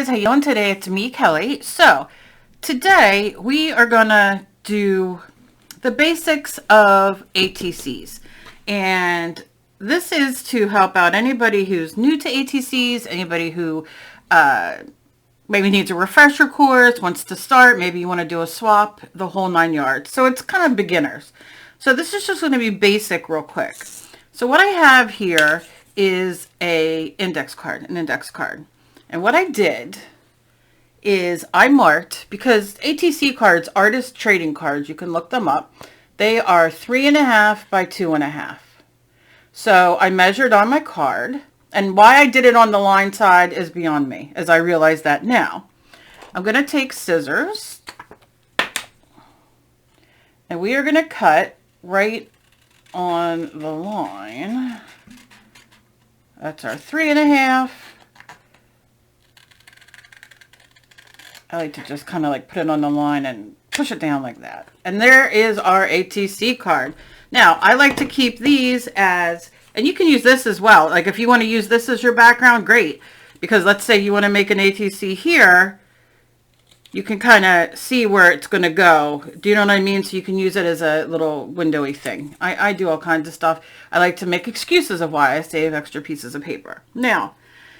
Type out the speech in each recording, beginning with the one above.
guys, how you doing today? It's me, Kelly. So today we are gonna do the basics of ATCs, and this is to help out anybody who's new to ATCs, anybody who maybe needs a refresher course, wants to start, maybe you want to do a swap, the whole 9 yards. So it's kind of beginners. So this is just going to be basic real quick. So what I have here is an index card. And what I did is I marked, because ATC cards, artist trading cards, you can look them up. They are 3.5 by 2.5. So I measured on my card, and why I did it on the line side is beyond me, as I realize that now. I'm going to take scissors, and we are going to cut right on the line. That's our 3.5. I like to just kind of like put it on the line and push it down like that. And there is our ATC card. Now, I like to keep these as, and you can use this as well. Like if you want to use this as your background, great. Because let's say you want to make an ATC here, you can kind of see where it's going to go. Do you know what I mean? So you can use it as a little windowy thing. I do all kinds of stuff. I like to make excuses of why I save extra pieces of paper. Now,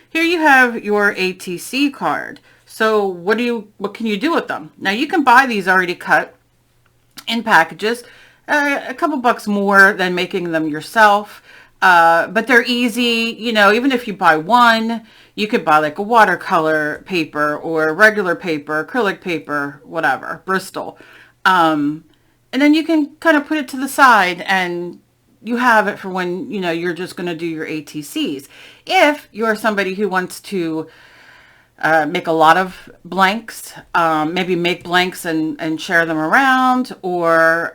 here you have your ATC card. So what can you do with them? Now you can buy these already cut in packages, a couple bucks more than making them yourself. But they're easy, you know, even if you buy one, you could buy like a watercolor paper or regular paper, acrylic paper, whatever, Bristol. And then you can kind of put it to the side and you have it for when, you know, you're just going to do your ATCs. If you're somebody who wants to make a lot of blanks, maybe make blanks and share them around, or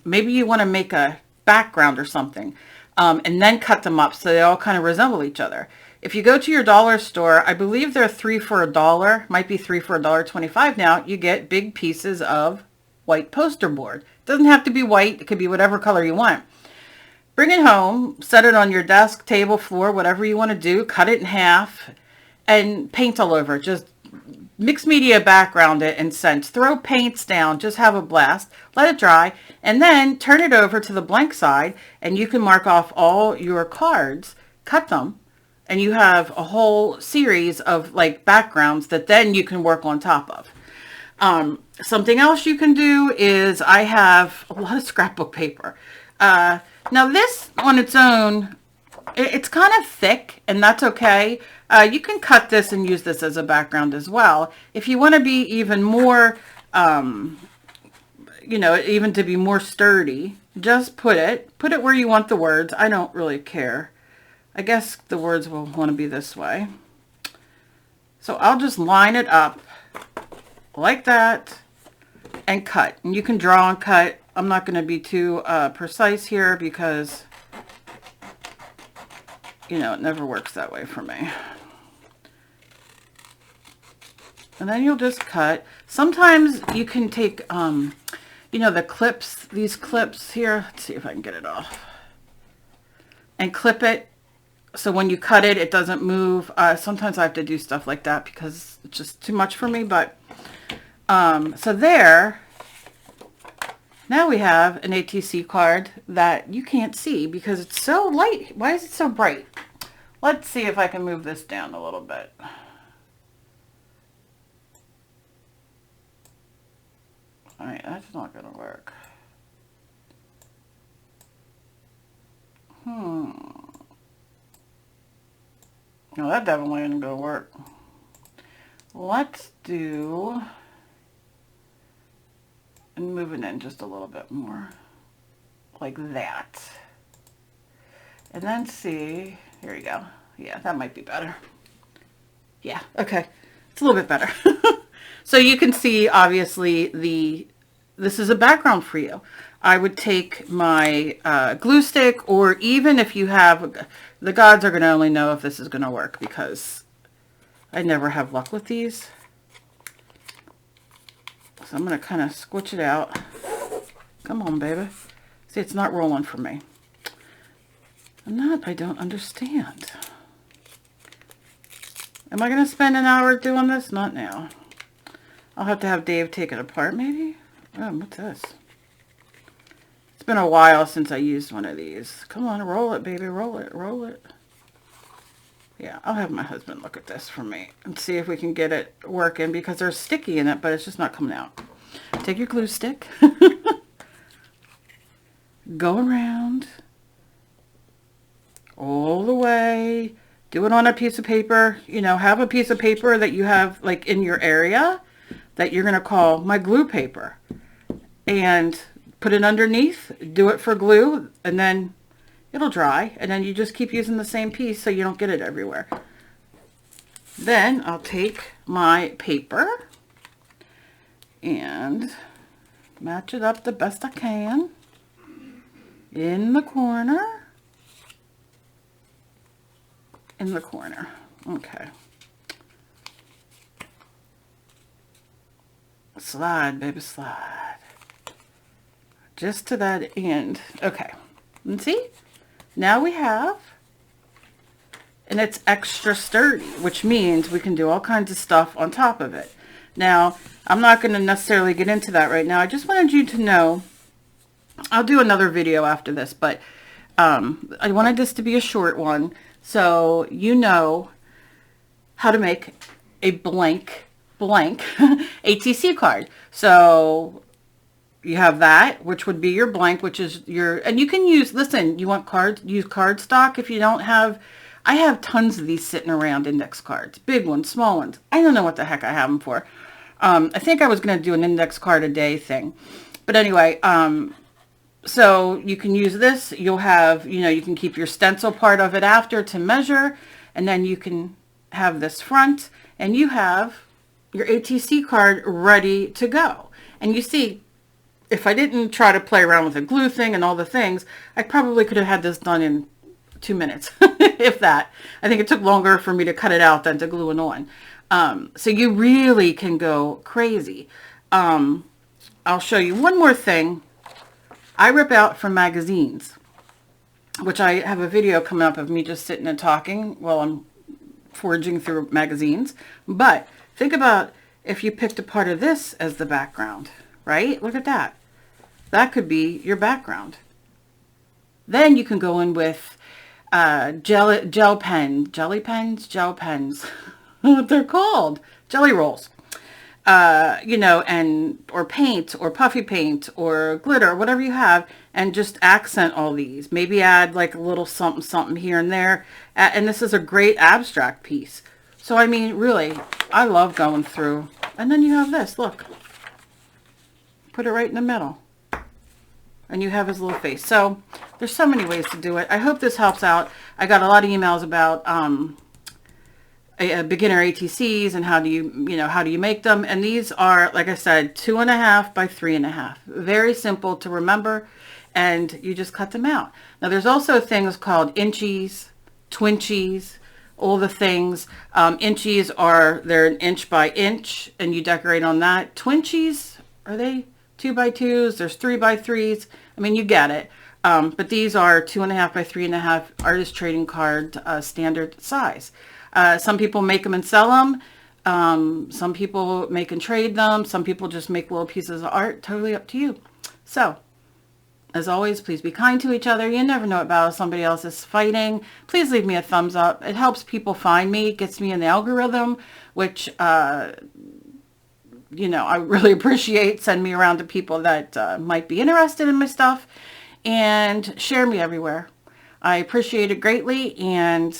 maybe you want to make a background or something, and then cut them up so they all kind of resemble each other. If you go to your dollar store, I believe they're 3 for $1, might be 3 for $1.25 now, you get big pieces of white poster board. It doesn't have to be white, it could be whatever color you want. Bring it home, set it on your desk, table, floor, whatever you want to do, cut it in half, and paint all over it. Just mixed media background it and scents. Throw paints down, just have a blast, let it dry, and then turn it over to the blank side, and you can mark off all your cards, cut them, and you have a whole series of like backgrounds that then you can work on top of. Something else you can do is I have a lot of scrapbook paper. Now this on its own, it's kind of thick, and that's okay. You can cut this and use this as a background as well. If you want to be even more, you know, even to be more sturdy, just put it where you want the words. I don't really care. I guess the words will want to be this way. So I'll just line it up like that and cut. And you can draw and cut. I'm not going to be too precise here because, you know, it never works that way for me. And then you'll just cut. Sometimes you can take, you know, the clips, these clips here. Let's see if I can get it off. And clip it. So when you cut it, it doesn't move. Sometimes I have to do stuff like that because it's just too much for me. But, so there. Now we have an ATC card that you can't see because it's so light. Why is it so bright? Let's see if I can move this down a little bit. All right, that's not going to work. No, that definitely isn't going to work. Let's do, and move it in just a little bit more, like that. And then see, here you go. Yeah, that might be better. Yeah, okay. It's a little bit better. So you can see, obviously, this is a background for you. I would take my glue stick, or even if you have, the gods are going to only know if this is going to work because I never have luck with these. So I'm going to kind of squitch it out. Come on, baby. See, it's not rolling for me. I don't understand. Am I going to spend an hour doing this? Not now. I'll have to have Dave take it apart maybe. Oh, what's this? It's been a while since I used one of these. Come on, roll it, baby. Roll it. Roll it. Yeah, I'll have my husband look at this for me and see if we can get it working because there's sticky in it, but it's just not coming out. Take your glue stick. Go around. All the way. Do it on a piece of paper. You know, have a piece of paper that you have like in your area that you're going to call my glue paper. And put it underneath. Do it for glue and then it'll dry, and then you just keep using the same piece so you don't get it everywhere. Then I'll take my paper and match it up the best I can in the corner. In the corner. Okay. Slide, baby, slide. Just to that end. Okay. And see? Now we have, and it's extra sturdy, which means we can do all kinds of stuff on top of it. Now, I'm not going to necessarily get into that right now. I just wanted you to know, I'll do another video after this, but I wanted this to be a short one, so you know how to make a blank ATC card. So you have that, which would be your blank, which is your, and you can use, listen, you want cards, use cardstock if you don't have, I have tons of these sitting around, index cards, big ones, small ones. I don't know what the heck I have them for. I think I was going to do an index card a day thing. But anyway, so you can use this. You'll have, you know, you can keep your stencil part of it after to measure, and then you can have this front, and you have your ATC card ready to go. And you see, if I didn't try to play around with the glue thing and all the things, I probably could have had this done in 2 minutes, if that. I think it took longer for me to cut it out than to glue it on. So you really can go crazy. I'll show you one more thing. I rip out from magazines, which I have a video coming up of me just sitting and talking while I'm foraging through magazines. But think about if you picked a part of this as the background. Right? Look at that. That could be your background. Then you can go in with gel pens, what they're called, jelly rolls, you know, and or paint or puffy paint or glitter, whatever you have, and just accent all these. Maybe add like a little something, something here and there. And this is a great abstract piece. So, I mean, really, I love going through. And then you have this, look. Put it right in the middle. And you have his little face. So there's so many ways to do it. I hope this helps out. I got a lot of emails about a beginner ATCs and how do you make them. And these are, like I said, 2.5 by 3.5. Very simple to remember. And you just cut them out. Now there's also things called inchies, twinchies, all the things. Inchies are, they're 1 inch by inch and you decorate on that. Twinchies, are they 2 by 2s? There's 3 by 3s. I mean, you get it. But these are 2.5 by 3.5 artist trading card standard size. Some people make them and sell them. Some people make and trade them. Some people just make little pieces of art. Totally up to you. So, as always, please be kind to each other. You never know what battle somebody else is fighting. Please leave me a thumbs up. It helps people find me. It gets me in the algorithm, which you know, I really appreciate. Send me around to people that might be interested in my stuff and share me everywhere. I appreciate it greatly, and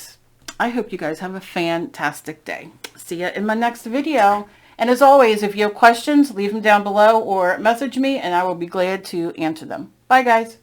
I hope you guys have a fantastic day. See you in my next video. And as always, if you have questions, leave them down below or message me and I will be glad to answer them. Bye, guys.